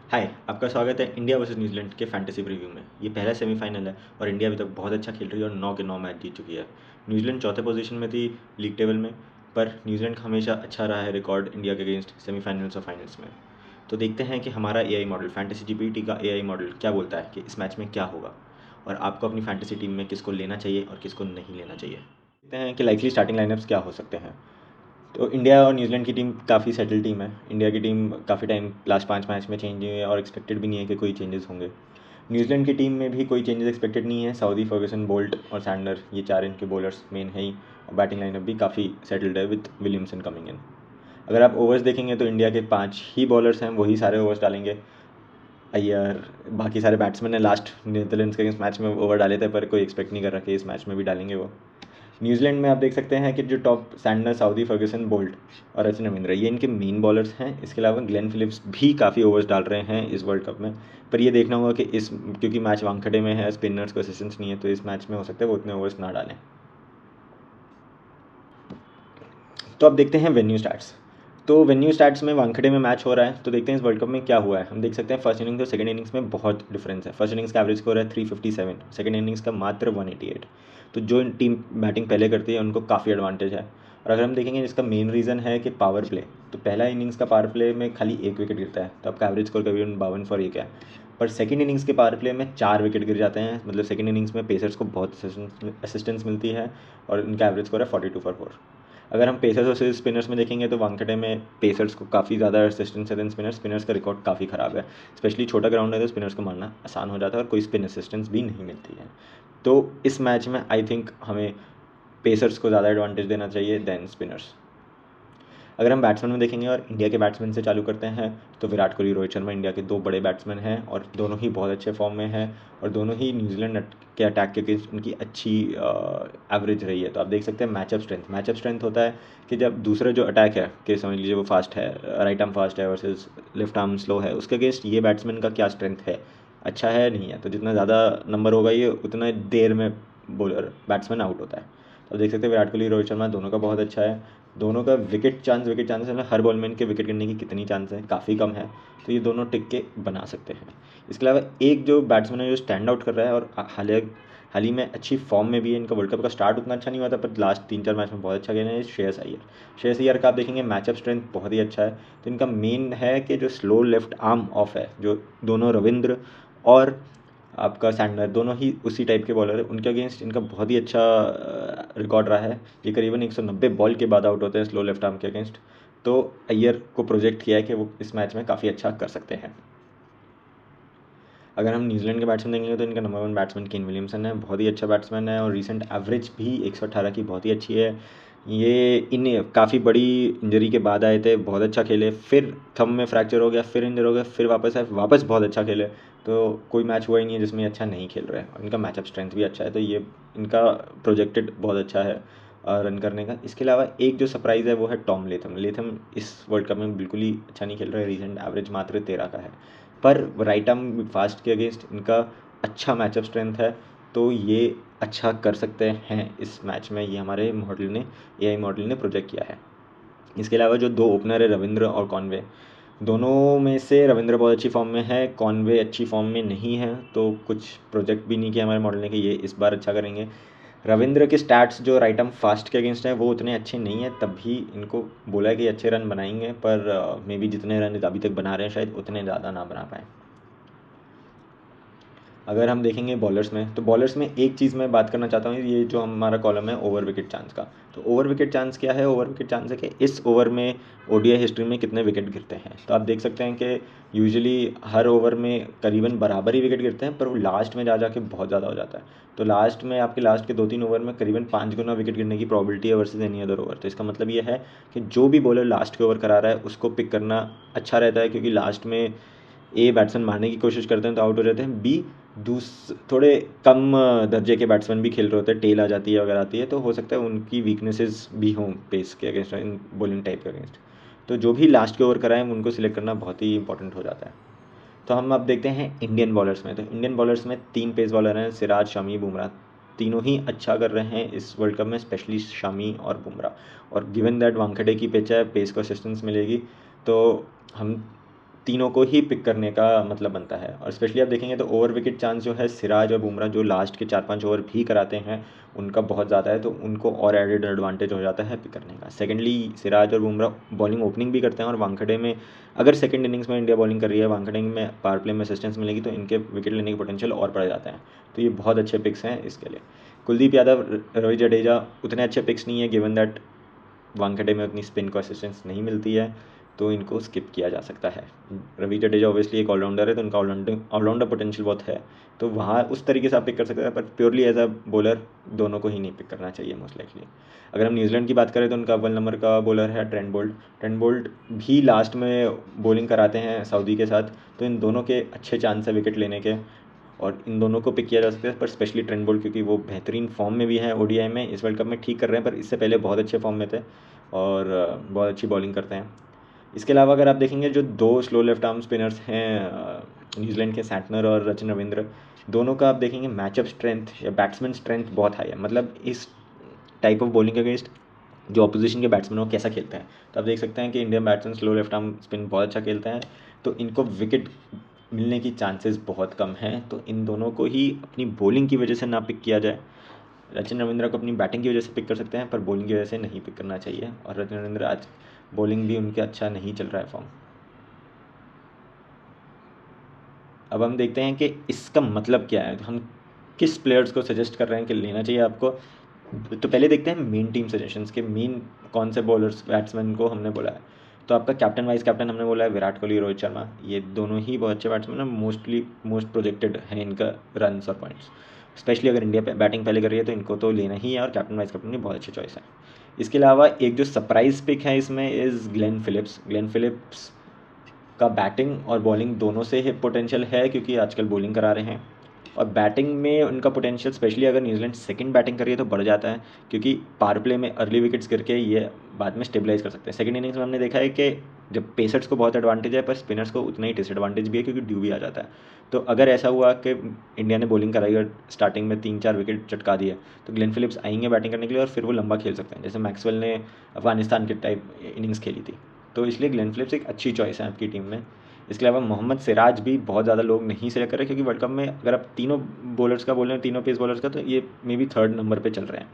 हाय, आपका स्वागत है इंडिया वर्सेस न्यूजीलैंड के फैंटेसी प्रीव्यू में। ये पहला सेमीफाइनल है और इंडिया अभी तक बहुत अच्छा खेल रही है और 9 के 9 मैच जीत चुकी है। न्यूजीलैंड चौथे पोजीशन में थी लीग टेबल में, पर न्यूजीलैंड का हमेशा अच्छा रहा है रिकॉर्ड इंडिया के अगेंस्ट सेमीफाइनल्स और फाइनल्स में। तो देखते हैं कि हमारा एआई मॉडल, फैंटेसी जीपीटी का एआई मॉडल क्या बोलता है कि इस मैच में क्या होगा और आपको अपनी फैंटेसी टीम में किसको लेना चाहिए और किसको नहीं लेना चाहिए। देखते हैं कि लाइकली स्टार्टिंग लाइनअप्स क्या हो सकते हैं। तो इंडिया और न्यूजीलैंड की टीम काफ़ी सेटल टीम है। इंडिया की टीम काफ़ी टाइम लास्ट 5 मैच में चेंज हुई है और एक्सपेक्टेड भी नहीं है कि कोई चेंजेस होंगे। न्यूजीलैंड की टीम में भी कोई चेंजेस एक्सपेक्टेड नहीं है। साउदी, फर्गसन, बोल्ट और सैंडलर, ये चार इनके बॉलर्स मेन है ही, और बैटिंग लाइनअप भी काफ़ी सेटल्ड है विद विलियमसन कमिंग इन। अगर आप ओवर्स देखेंगे तो इंडिया के 5 ही बॉलर्स हैं, वही सारे ओवर्स डालेंगे। अय्यर, बाकी सारे बैट्समैन ने लास्ट नीदरलैंड्स के अगेंस्ट मैच में ओवर डाले थे, पर कोई एक्सपेक्ट नहीं कर रहा कि इस मैच में भी डालेंगे वो। न्यूजीलैंड में आप देख सकते हैं कि जो top Santner, Southee, Ferguson, Boult और रचिन रविंद्र, ये इनके मेन बॉलर्स हैं। इसके अलावा ग्लेन फिलिप्स भी काफ़ी ओवर्स डाल रहे हैं इस वर्ल्ड कप में, पर ये देखना होगा कि इस क्योंकि मैच वानखेड़े में है, स्पिनर्स को असिस्टेंस नहीं है, तो इस मैच में हो सकता है वो उतने ओवर्स ना डालें। तो अब देखते हैं वेन्यू स्टैट्स। तो वेन्यू स्टैट्स में वानखेड़े में मैच हो रहा है, तो देखते हैं इस वर्ल्ड कप में क्या हुआ है। हम देख सकते हैं फर्स्ट इनिंग्स और सेकंड इनिंग्स में बहुत डिफरेंस है। फर्स्ट इनिंग्स का एवरेज स्कोर है 357, सेकंड इनिंग्स का मात्र 188। तो जो टीम बैटिंग पहले करती है उनको काफ़ी एडवांटेज है। और अगर हम देखेंगे इसका मेन रीज़न है कि पावर प्ले। तो पहला इनिंग्स का पावर प्ले में खाली एक विकेट गिरता है, तो आपका एवरेज स्कोर कभी 52 फॉर 1 है। पर सेकंड इनिंग्स के पावर प्ले में 4 विकेट गिर जाते हैं, मतलब सेकंड इनिंग्स में पेसर्स को बहुत असिस्टेंस मिलती है और उनका एवरेज स्कोर है 42 फॉर 4। अगर हम पेसर्स और स्पिनर्स में देखेंगे तो वानखेड़े में पेसर्स को काफ़ी ज़्यादा असिस्टेंस है देन स्पिनर्स। स्पिनर्स का रिकॉर्ड काफ़ी ख़राब है, स्पेशली छोटा ग्राउंड है तो स्पिनर्स को मारना आसान हो जाता है और कोई स्पिन असिस्टेंस भी नहीं मिलती है। तो इस मैच में आई थिंक हमें पेसर्स को ज़्यादा एडवांटेज देना चाहिए देन स्पिनर्स। अगर हम बैट्समैन में देखेंगे और इंडिया के बैट्समैन से चालू करते हैं तो विराट कोहली, रोहित शर्मा इंडिया के दो बड़े बैट्समैन हैं और दोनों ही बहुत अच्छे फॉर्म में हैं और दोनों ही न्यूजीलैंड के अटैक के अगेंस्ट उनकी अच्छी एवरेज रही है। तो आप देख सकते हैं मैचअप स्ट्रेंथ होता है कि जब दूसरा जो अटैक है कि समझ लीजिए वो फास्ट है, राइट आर्म फास्ट है वर्सेस लेफ्ट आर्म स्लो है, उसके अगेंस्ट ये बैट्समैन का क्या स्ट्रेंथ है, अच्छा है नहीं है। तो जितना ज़्यादा नंबर होगा ये उतना देर में बॉलर बैट्समैन आउट होता है। तो आप देख सकते हैं विराट कोहली, रोहित शर्मा दोनों का बहुत अच्छा है। दोनों का विकेट चांसेस मतलब हर बॉल में इनके विकेट गिरने की कितनी चांस है, काफ़ी कम है। तो ये दोनों टिक के बना सकते हैं। इसके अलावा एक जो बैट्समैन है जो स्टैंड आउट कर रहा है और हाल ही में अच्छी फॉर्म में भी है, इनका वर्ल्ड कप का स्टार्ट उतना अच्छा नहीं हुआ था पर लास्ट 3-4 मैच में बहुत अच्छा खेले हैं, श्रेयस अय्यर। श्रेयस अय्यर का आप देखेंगे मैचअप स्ट्रेंथ बहुत ही अच्छा है। तो इनका मेन है कि जो स्लो लेफ्ट आर्म ऑफ है, जो दोनों रविंद्र और आपका सैंडलर दोनों ही उसी टाइप के बॉलर है, उनके अगेंस्ट इनका बहुत ही अच्छा रिकॉर्ड रहा है। ये करीबन 190 बॉल के बाद आउट होते हैं स्लो लेफ्ट आर्म के अगेंस्ट। तो अय्यर को प्रोजेक्ट किया है कि वो इस मैच में काफ़ी अच्छा कर सकते हैं। अगर हम न्यूजीलैंड के बैट्समैन देखेंगे तो इनका नंबर 1 बैट्समैन केन विलियमसन है, बहुत ही अच्छा बैट्समैन है और रीसेंट एवरेज भी 118 की बहुत ही अच्छी है। ये इन काफ़ी बड़ी इंजरी के बाद आए थे, बहुत अच्छा खेले, फिर थंब में फ्रैक्चर हो गया, फिर इंजर हो गया, फिर वापस आए, वापस बहुत अच्छा खेले। तो कोई मैच हुआ ही नहीं है जिसमें अच्छा नहीं खेल रहे हैं और इनका मैचअप स्ट्रेंथ भी अच्छा है, तो ये इनका प्रोजेक्टेड बहुत अच्छा है रन करने का। इसके अलावा एक जो सरप्राइज़ है वो है टॉम लेथम इस वर्ल्ड कप में बिल्कुल ही अच्छा नहीं खेल रहा है, रीसेंट एवरेज मात्र 13 का है। पर राइट आर्म फास्ट के अगेंस्ट इनका अच्छा मैचअप स्ट्रेंथ है, तो ये अच्छा कर सकते हैं इस मैच में, ये हमारे मॉडल ने, एआई मॉडल ने प्रोजेक्ट किया है। इसके अलावा जो दो ओपनर है रविंद्र और कॉनवे, दोनों में से रविंद्र बहुत अच्छी फॉर्म में है, कॉनवे अच्छी फॉर्म में नहीं है, तो कुछ प्रोजेक्ट भी नहीं किया हमारे मॉडल ने कि ये इस बार अच्छा करेंगे। रविंद्र के स्टैट्स जो राइट आर्म फास्ट के अगेंस्ट हैं वो उतने अच्छे नहीं है, तब भी इनको बोला है कि अच्छे रन बनाएंगे, पर मे बी जितने रन अभी तक बना रहे हैं शायद उतने ज़्यादा ना बना पाए। अगर हम देखेंगे बॉलर्स में, तो बॉलर्स में एक चीज़ मैं बात करना चाहता हूँ, ये जो हमारा कॉलम है ओवर विकेट चांस का। तो ओवर विकेट चांस क्या है? ओवर विकेट चांस है कि इस ओवर में ओडीआई हिस्ट्री में कितने विकेट गिरते हैं। तो आप देख सकते हैं कि यूजुअली हर ओवर में करीबन बराबर ही विकेट गिरते हैं, पर वो लास्ट में जा जाके बहुत ज़्यादा हो जाता है। तो लास्ट में आपके लास्ट के 2-3 ओवर में करीबन 5 गुना विकेट गिरने की प्रॉबिलिटी है वर्सेज एनी अदर ओवर। तो इसका मतलब ये है कि जो भी बॉलर लास्ट के ओवर करा रहा है उसको पिक करना अच्छा रहता है, क्योंकि लास्ट में ए बैट्समैन मारने की कोशिश करते हैं तो आउट हो जाते हैं, बी थोड़े कम दर्जे के बैट्समैन भी खेल रहे होते हैं, टेल आ जाती है वगैरह आती है, तो हो सकता है उनकी वीकनेसेस भी हों पेस के अगेंस्ट, इन बॉलिंग टाइप के अगेंस्ट। तो जो भी लास्ट के ओवर कराएं उनको सिलेक्ट करना बहुत ही इंपॉर्टेंट हो जाता है। तो हम अब देखते हैं इंडियन बॉलर्स में। तो इंडियन बॉलर्स में 3 पेस बॉलर हैं, सिराज, शमी, बुमराह। तीनों ही अच्छा कर रहे हैं इस वर्ल्ड कप में, स्पेशली शमी और बुमराह। और गिवन दैट वानखेड़े की पिच है, पेस को असिस्टेंस मिलेगी, तो हम तीनों को ही पिक करने का मतलब बनता है। और स्पेशली आप देखेंगे तो ओवर विकेट चांस जो है सिराज और बुमराह जो लास्ट के 4-5 ओवर भी कराते हैं उनका बहुत ज़्यादा है, तो उनको और एडेड एडवांटेज हो जाता है पिक करने का। सेकेंडली सिराज और बुमराह बॉलिंग ओपनिंग भी करते हैं, और वानखेड़े में अगर सेकंड इनिंग्स में इंडिया बॉलिंग कर रही है, वानखेड़े में पावर प्ले में असिस्टेंस मिलेगी तो इनके विकेट लेने की पोटेंशियल और बढ़ जाते हैं। तो ये बहुत अच्छे पिक्स हैं इसके लिए। कुलदीप यादव, रवि जडेजा उतने अच्छे पिक्स नहीं है, गिवन दैट वानखेड़े में उतनी स्पिन को असिस्टेंस नहीं मिलती है, तो इनको स्किप किया जा सकता है। रवि जडेजा ऑब्वियसली एक ऑलराउंडर है, तो उनका ऑलराउंडर पोटेंशियल बहुत है, तो वहाँ उस तरीके से आप पिक कर सकते हैं, पर प्योरली एज अ बॉलर दोनों को ही नहीं पिक करना चाहिए मोस्ट लाइकली। अगर हम न्यूजीलैंड की बात करें तो उनका अव्वल नंबर का बॉलर है ट्रेंट बोल्ट। ट्रेंट बोल्ट भी लास्ट में बॉलिंग कराते हैं सऊदी के साथ, तो इन दोनों के अच्छे चांस है विकेट लेने के, और इन दोनों को पिक किया जा सकता है। पर स्पेशली ट्रेंट बोल्ट क्योंकि वो बेहतरीन फॉर्म में भी हैं, ओडीआई में इस वर्ल्ड कप में ठीक कर रहे हैं, पर इससे पहले बहुत अच्छे फॉर्म में थे और बहुत अच्छी बॉलिंग करते हैं। इसके अलावा अगर आप देखेंगे जो दो स्लो लेफ्ट आर्म स्पिनर्स हैं न्यूजीलैंड के, सैंटनर और रचिन रविंद्र, दोनों का आप देखेंगे मैचअप स्ट्रेंथ या बैट्समैन स्ट्रेंथ बहुत हाई है। मतलब इस टाइप ऑफ बॉलिंग के अगेंस्ट जो अपोजिशन के बैट्समैन वो कैसा खेलते हैं, तो आप देख सकते हैं कि Indian batsman slow left arm spin बहुत अच्छा खेलते हैं, तो इनको विकेट मिलने की चांसेस बहुत कम हैं। तो इन दोनों को ही अपनी बॉलिंग की वजह से ना पिक किया जाए। रचिन रविंद्र को अपनी बैटिंग की वजह से पिक कर सकते हैं, पर बॉलिंग की वजह से नहीं पिक करना चाहिए। और रचिन रविंद्र आज बॉलिंग भी उनके अच्छा नहीं चल रहा है फॉर्म। अब हम देखते हैं कि इसका मतलब क्या है, हम किस प्लेयर्स को सजेस्ट कर रहे हैं कि लेना चाहिए आपको। तो पहले देखते हैं मेन टीम सजेशंस के मेन कौन से बॉलर्स बैट्समैन को हमने बोला है। तो आपका कैप्टन वाइस कैप्टन हमने बोला है विराट कोहली, रोहित शर्मा, ये दोनों ही बहुत अच्छे बैट्समैन हैं, मोस्ट प्रोजेक्टेड है इनका रन्स और पॉइंट्स। स्पेशली अगर इंडिया बैटिंग पहले कर रही है तो इनको तो लेना ही है, और कैप्टन वाइस कैप्टन की बहुत अच्छी चॉइस है। इसके अलावा एक जो सरप्राइज पिक है इसमें is Glenn Phillips. Glenn Phillips का बैटिंग और बॉलिंग दोनों से ही पोटेंशियल है, क्योंकि आजकल बॉलिंग करा रहे हैं, और बैटिंग में उनका पोटेंशियल स्पेशली अगर न्यूजीलैंड सेकंड बैटिंग कर रही है तो बढ़ जाता है, क्योंकि पावर प्ले में अर्ली विकेट्स गिर के ये बाद में स्टेबलाइज कर सकते हैं। सेकंड इनिंग्स में हमने देखा है कि जब पेसर्स को बहुत एडवांटेज है, पर स्पिनर्स को उतना ही डिसएडवांटेज भी है, क्योंकि ड्यू भी आ जाता है। तो अगर ऐसा हुआ कि इंडिया ने बॉलिंग कराई और स्टार्टिंग में 3-4 विकेट चटका दिए, तो ग्लेन फिलिप्स आएंगे बैटिंग करने के लिए, और फिर वो लंबा खेल सकते हैं, जैसे मैक्सवेल ने अफगानिस्तान के टाइप इनिंग्स खेली थी। तो इसलिए ग्लेन फिलिप्स एक अच्छी चॉइस है आपकी टीम में। इसके अलावा मोहम्मद सिराज भी बहुत ज़्यादा लोग नहीं सेलेक्ट कर रहे, क्योंकि वर्ल्ड कप में अगर आप तीनों बॉलर्स का बोल रहे हैं, तीनों पेस बॉलर्स का, तो ये मे बी थर्ड नंबर पे चल रहे हैं।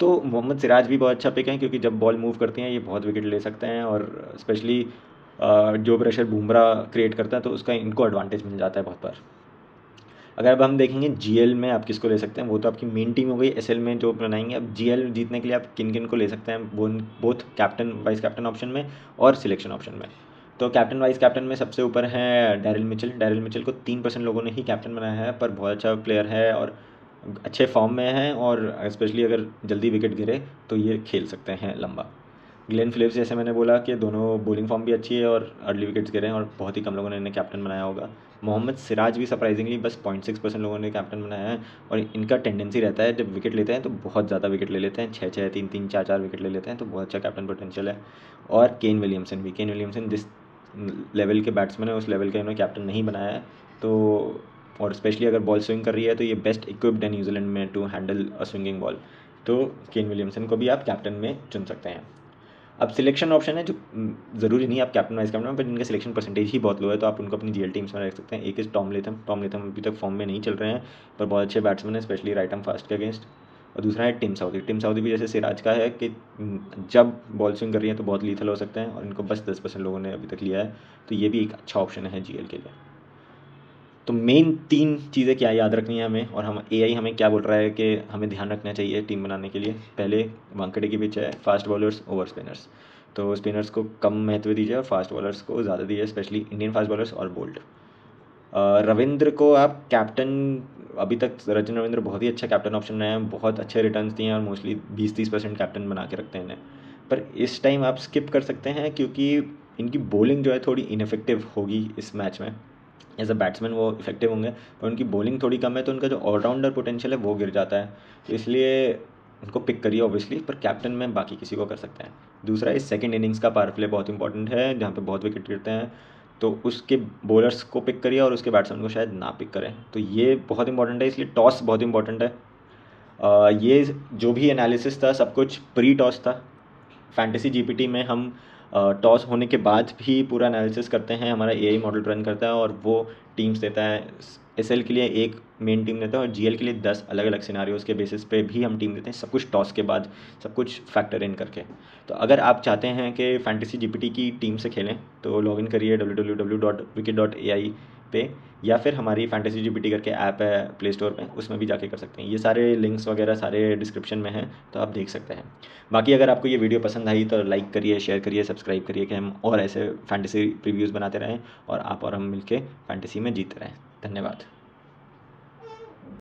तो मोहम्मद सिराज भी बहुत अच्छा पिक है, क्योंकि जब बॉल मूव करती हैं ये बहुत विकेट ले सकते हैं, और स्पेशली जो प्रेशर बुमराह क्रिएट करता है तो उसका इनको एडवांटेज मिल जाता है बहुत बार। अगर अब हम देखेंगे जीएल में आप किसको ले सकते हैं, वो तो आपकी मेन टीम हो गई। एसएल में जो बनाएंगे, अब जीएल जीतने के लिए आप किन किन को ले सकते हैं, both captain vice captain option में और सिलेक्शन ऑप्शन में। तो कैप्टन वाइस कैप्टन में सबसे ऊपर है डैरिल मिचेल। डैरिल मिचेल को 3% लोगों ने ही कैप्टन बनाया है, पर बहुत अच्छा प्लेयर है और अच्छे फॉर्म में है, और स्पेशली अगर जल्दी विकेट गिरे तो ये खेल सकते हैं लंबा। ग्लेन फिलिप्स जैसे मैंने बोला कि दोनों बॉलिंग फॉर्म भी अच्छी है और अर्ली विकेट्स गिरे हैं, और बहुत ही कम लोगों ने इन्हें कैप्टन बनाया होगा। मोहम्मद सिराज भी सरप्राइजिंगली बस 0.6% लोगों ने कैप्टन बनाया है, और इनका टेंडेंसी रहता है जब विकेट लेते हैं तो बहुत ज़्यादा विकेट ले लेते हैं, 6-6, 3-3, 4-4 विकेट ले लेते हैं, तो बहुत अच्छा कैप्टन पोटेंशियल है। और केन विलियमसन जिस लेवल के बैट्समैन है उस लेवल का इन्होंने कैप्टन नहीं बनाया है, तो और स्पेशली अगर बॉल स्विंग कर रही है तो ये बेस्ट इक्विप्ड है न्यूजीलैंड में to handle a swinging ball, तो केन विलियमसन को भी आप कैप्टन में चुन सकते हैं। अब सिलेक्शन ऑप्शन है जो ज़रूरी नहीं आप कैप्टन वाइस कैप्टन, पर जिनका सिलेक्शन परसेंटेज ही बहुत लो है, तो आप उनको अपनी जीएल टीम्स में रख सकते हैं। एक इस टॉम लेथम अभी तक फॉर्म में नहीं चल रहे हैं, पर बहुत अच्छे बैट्समैन हैं, स्पेशली राइट आर्म फास्ट के अगेंस्ट। और दूसरा है टिम साउदी भी जैसे सिराज का है कि जब बॉल स्विंग कर रही है तो बहुत लीथल हो सकते हैं, और इनको बस 10% लोगों ने अभी तक लिया है, तो ये भी एक अच्छा ऑप्शन है जीएल के लिए। तो मेन 3 चीज़ें क्या याद रखनी है हमें, और हम एआई हमें क्या बोल रहा है कि हमें ध्यान रखना चाहिए टीम बनाने के लिए। पहले वानखेड़े की पिच है, फास्ट बॉलर्स ओवर स्पिनर्स, तो स्पिनर्स को कम महत्व दीजिए और फास्ट बॉलर्स को ज़्यादा दीजिए, स्पेशली इंडियन फास्ट बॉलर्स और बोल्ड। रविंद्र को आप कैप्टन, अभी तक रचिन रविंद्र बहुत ही अच्छा कैप्टन ऑप्शन रहे हैं, बहुत अच्छे रिटर्न्स दिए हैं, और मोस्टली 20-30% कैप्टन बना के रखते हैं इन्हें। पर इस टाइम आप स्किप कर सकते हैं, क्योंकि इनकी बॉलिंग जो है थोड़ी इनफेक्टिव होगी इस मैच में। एज अ बैट्समैन वो इफेक्टिव होंगे, पर उनकी बॉलिंग थोड़ी कम है, तो उनका जो ऑलराउंडर पोटेंशियल है वो गिर जाता है, तो इसलिए उनको पिक करिए ऑब्वियसली, पर कैप्टन में बाकी किसी को कर सकते हैं। दूसरा इस सेकंड इनिंग्स का पावर प्ले बहुत इंपॉर्टेंट है, जहाँ पे बहुत विकेट गिरते हैं, तो उसके बॉलर्स को पिक करिए और उसके बैट्समैन को शायद ना पिक करें, तो ये बहुत इंपॉर्टेंट है, इसलिए टॉस बहुत इंपॉर्टेंट है। ये जो भी एनालिसिस था सब कुछ प्री टॉस था। फैंटेसी जीपीटी में हम टॉस होने के बाद भी पूरा एनालिसिस करते हैं, हमारा एआई मॉडल रन करता है और वो टीम्स देता है। एसएल के लिए एक मेन टीम देता है और जीएल के लिए 10 अलग अलग सिनारियोज़ के बेसिस पे भी हम टीम देते हैं, सब कुछ टॉस के बाद, सब कुछ फैक्टर इन करके। तो अगर आप चाहते हैं कि फैंटेसी जीपीटी की टीम से खेलें तो लॉगिन करिए www.wicket.ai पे, या फिर हमारी फैंटेसी जीपीटी करके ऐप है प्ले स्टोर पे, उसमें भी जाके कर सकते हैं। ये सारे लिंक्स वगैरह सारे डिस्क्रिप्शन में हैं, तो आप देख सकते हैं। बाकी अगर आपको ये वीडियो पसंद आई तो लाइक करिए, शेयर करिए, सब्सक्राइब करिए कि हम और ऐसे फैंटेसी रिव्यूज़ बनाते रहें और आप और हम मिलके फैंटेसी में जीते रहें। धन्यवाद।